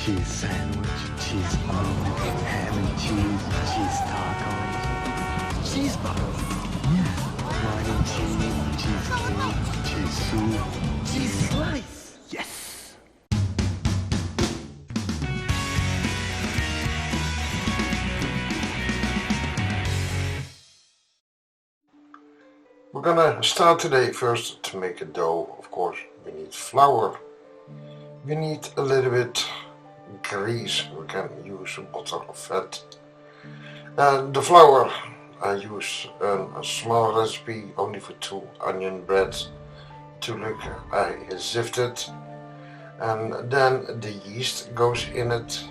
cheese sandwich, cheese omelet, ham and cheese tacos, cheese balls, yeah, wine and cheesecake, cheese soup, cheese slice, yes! We're gonna start today first to make a dough. Of course, we need flour. We need a little bit grease. We can use butter or fat. The flour, I use a small recipe only for 2 onion breads. To look, I sift it, and then the yeast goes in it.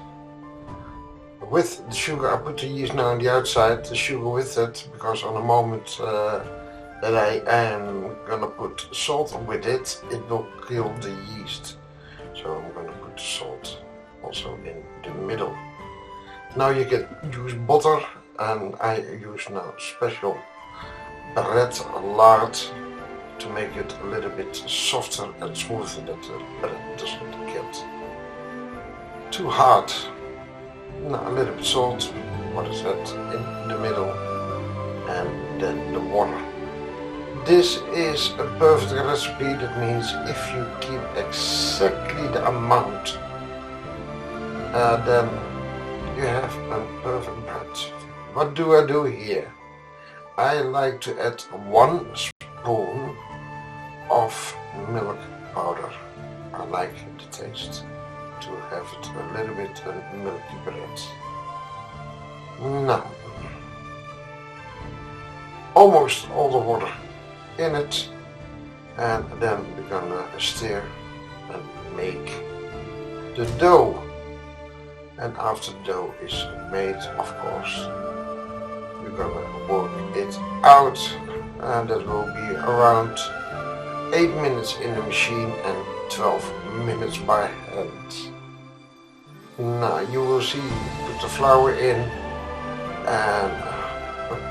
With the sugar, I put the yeast now on the outside, the sugar with it, because on the moment that I am gonna put salt with it, it will kill the yeast. So I'm gonna put the salt also in the middle. Now you can use butter, and I use now special bread lard to make it a little bit softer and smoother, that the bread doesn't get too hard. Now a little bit salt, what is that, in the middle, and then the water. This is a perfect recipe. That means if you keep exactly the amount, then you have a perfect bread. What do I do here? I like to add 1 spoon of milk powder. I like the taste to have it a little bit milky bread. Now, almost all the water in it, and then we're gonna stir and make the dough. And after the dough is made, of course, we're gonna work it out, and that will be around 8 minutes in the machine and 12 minutes by hand. Now you will see, put the flour in, and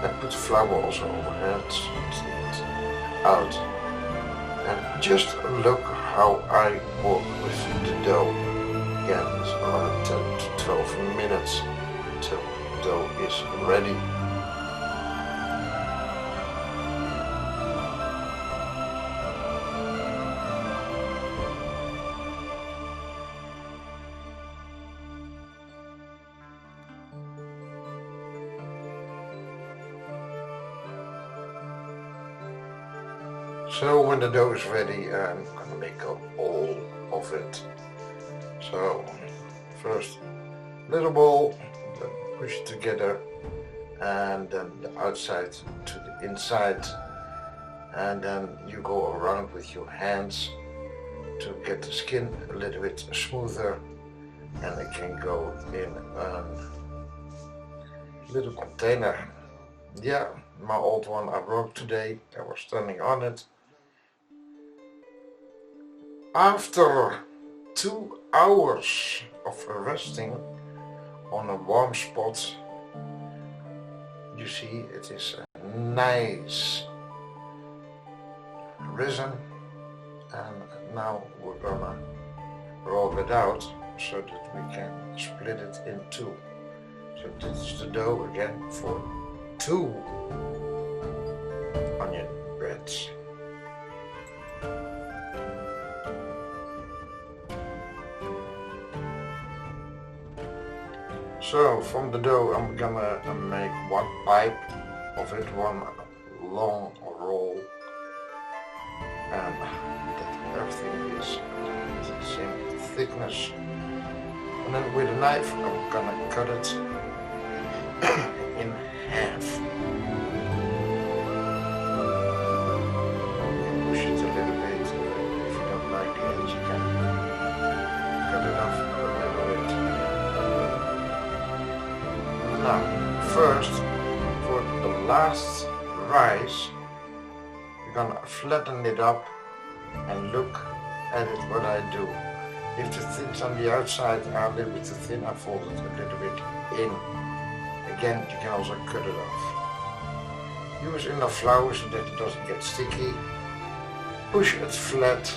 I put the flour also overhead, so it's not out. And just look how I work with the dough. Again, it's around 10 to 12 minutes till the dough is ready. So when the dough is ready, I'm gonna make a ball of it. So first little ball, then push it together, and then the outside to the inside, and then you go around with your hands to get the skin a little bit smoother, and it can go in a little container. Yeah, my old one I broke today. I was standing on it. After 2 hours of resting on a warm spot, you see it is nice risen, and now we're gonna roll it out so that we can split it in 2. So this is the dough again for 2 onion breads. So from the dough I'm gonna make 1 pipe of it, 1 long roll, and that everything is the same thickness. And then with a knife I'm gonna cut it in half. Push it a little bit. If you don't like it, you can cut it off a little bit. Now, first, for the last rise, you're gonna flatten it up and look at it what I do. If the things on the outside are a little bit too thin, I fold it a little bit in. Again, you can also cut it off. Use enough flour so that it doesn't get sticky. Push it flat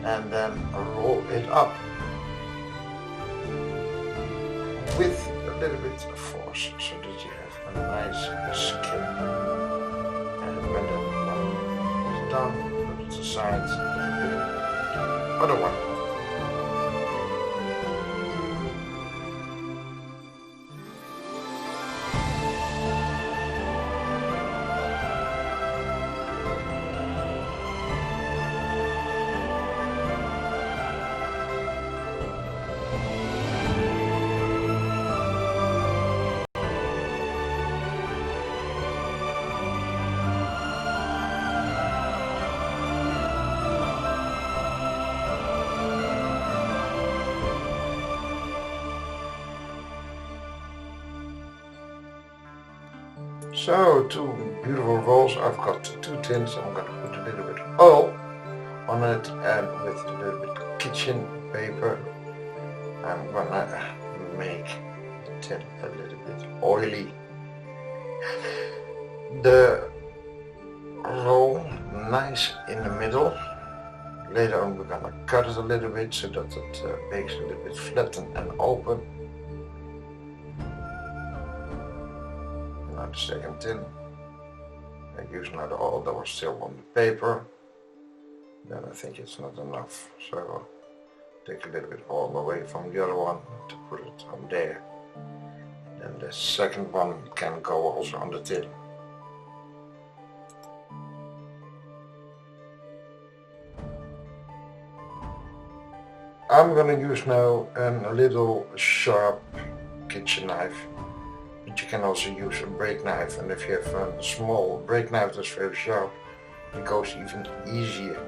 and then roll it up. with a little bit of force so that you have a nice skin. And when the one is done, put it aside. Other one. So, two beautiful rolls. I've got two tins. I'm going to put a little bit of oil on it, and with a little bit of kitchen paper, I'm going to make the tin a little bit oily. The roll nice in the middle. Later on we're going to cut it a little bit so that it bakes a little bit flattened and open. The second tin. I use now the oil that was still on the paper. Then I think it's not enough, so I'll take a little bit all away from the other one to put it on there. Then the second one can go also on the tin. I'm going to use now a little sharp kitchen knife. But you can also use a break knife, and if you have a small break knife that's very sharp, it goes even easier.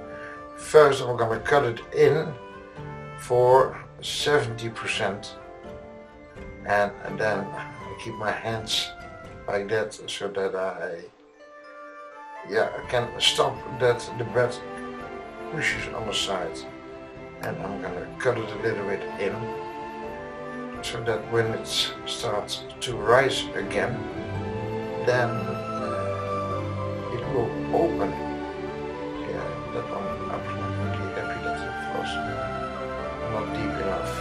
First I'm going to cut it in for 70%, and then I keep my hands like that so that I can stop that the bread pushes on the side. And I'm going to cut it a little bit in, so that when it starts to rise again, then it will open. Yeah, that one, I'm really happy that it was not deep enough.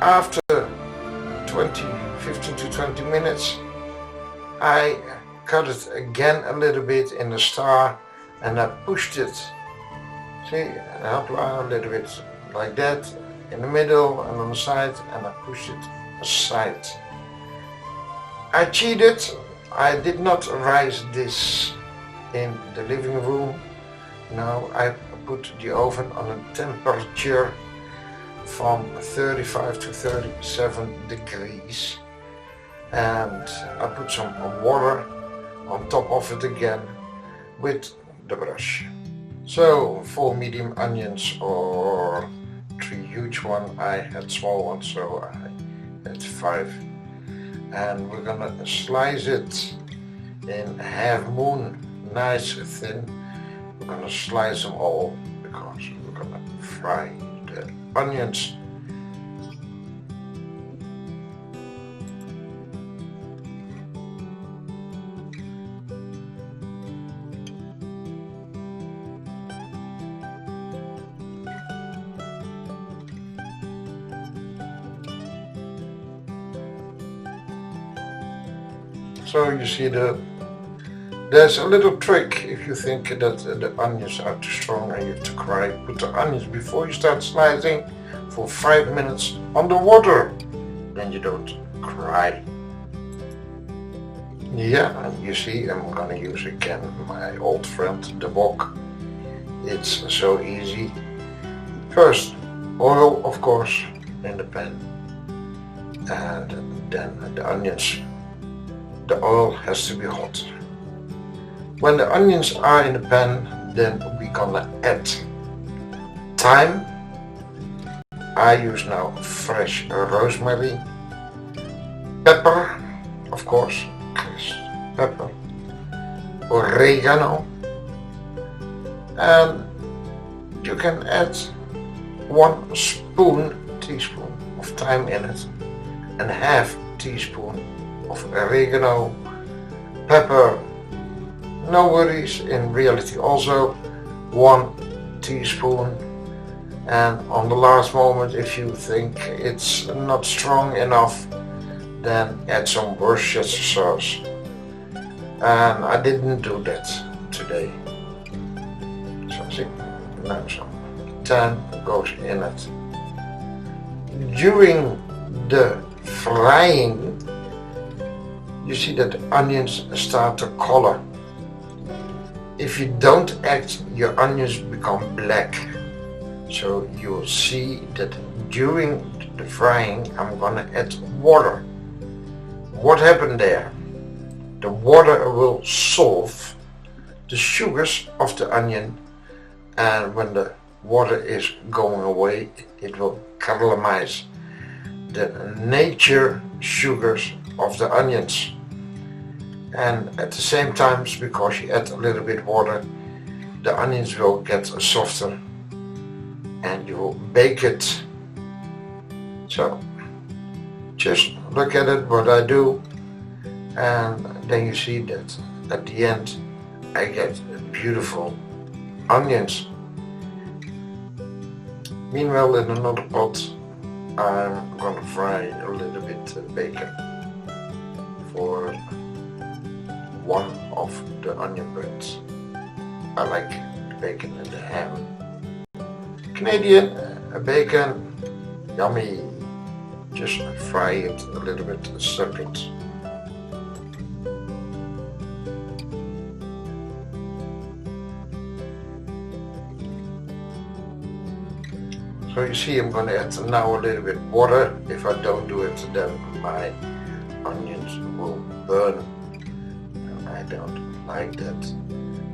After 15 to 20 minutes, I cut it again a little bit in the star, and I pushed it. See, I apply a little bit like that, in the middle and on the side, and I push it aside. I cheated. I did not rise this in the living room. No, I put the oven on a temperature from 35 to 37 degrees, and I put some water on top of it again with the brush. So 4 medium onions or 3 huge ones. I had small ones, so I had 5. And we're gonna slice it in half moon, nice thin. We're gonna slice them all because we're gonna fry the onions. So you see there's a little trick if you think that the onions are too strong and you have to cry. Put the onions before you start slicing for 5 minutes under water. Then you don't cry. Yeah, and you see I'm gonna use again my old friend, the wok. It's so easy. First, oil of course in the pan. And then the onions. The oil has to be hot. When the onions are in the pan, then we're gonna add thyme. I use now fresh rosemary, pepper, of course, pepper, oregano, and you can add 1 teaspoon of thyme in it, and half teaspoon of oregano, pepper, no worries, in reality also 1 teaspoon, And on the last moment, if you think it's not strong enough, then add some Worcestershire sauce. And I didn't do that today. So see, now some thyme goes in it. During the frying, you see that the onions start to color. If you don't act, your onions become black. So you will see that during the frying, I'm gonna add water. What happened there? The water will solve the sugars of the onion, and when the water is going away, it will caramelize the nature sugars of the onions. And at the same time, because you add a little bit water, the onions will get softer and you will bake it. So just look at it, what I do, and then you see that at the end I get beautiful onions. Meanwhile, in another pot I'm gonna fry a little bit bacon for one of the onion breads. I like the bacon and the ham. Canadian bacon, yummy. Just fry it a little bit separate. So you see, I'm going to add now a little bit water. If I don't do it, then my onions will burn. And I don't like that.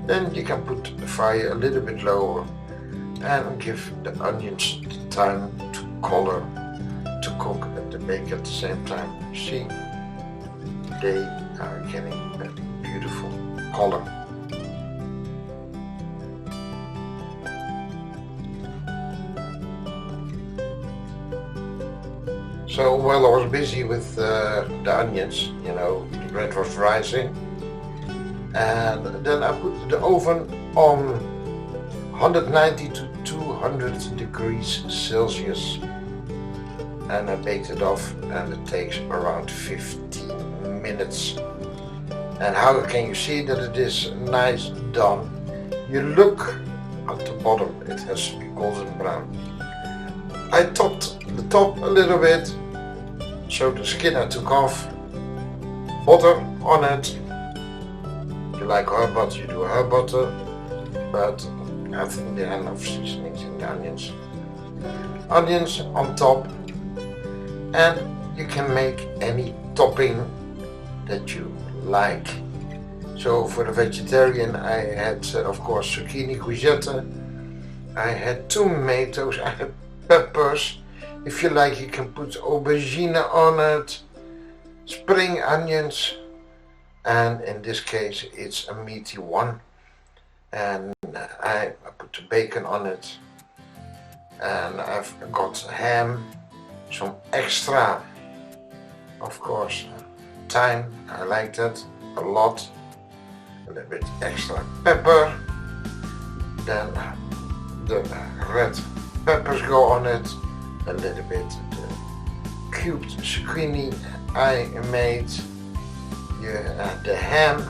Then you can put the fire a little bit lower and give the onions the time to color, to cook and to bake at the same time. You see, they are getting a beautiful color. So while I was busy with the onions, you know, the bread was rising, and then I put the oven on 190 to 200 degrees Celsius, and I baked it off, and it takes around 15 minutes. And how can you see that it is nice done? You look at the bottom, it has to be golden brown. I topped the top a little bit, so the skin I took off, butter on it. If you like herb butter, you do herb butter, but I think there are enough seasonings in the onions. Onions on top, and you can make any topping that you like. So for the vegetarian, I had of course zucchini, courgette, I had tomatoes, I had peppers. If you like, you can put aubergine on it, spring onions, and in this case it's a meaty one. And I put the bacon on it, and I've got ham, some extra, of course, thyme, I like that a lot, a little bit extra pepper, then the red peppers go on it, a little bit the cubed zucchini I made, the ham,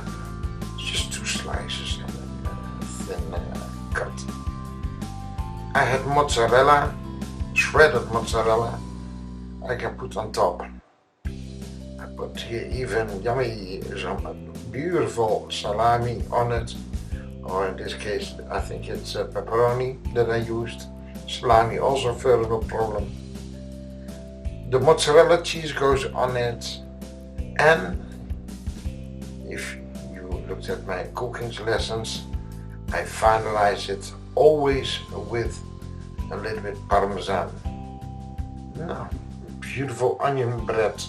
just 2 slices and a thin cut. I had mozzarella, shredded mozzarella, I can put on top. I put here even yummy, some beautiful salami on it, or in this case I think it's pepperoni that I used. Salami also further no problem. The mozzarella cheese goes on it, and if you looked at my cooking lessons, I finalize it always with a little bit parmesan. Now, beautiful onion bread.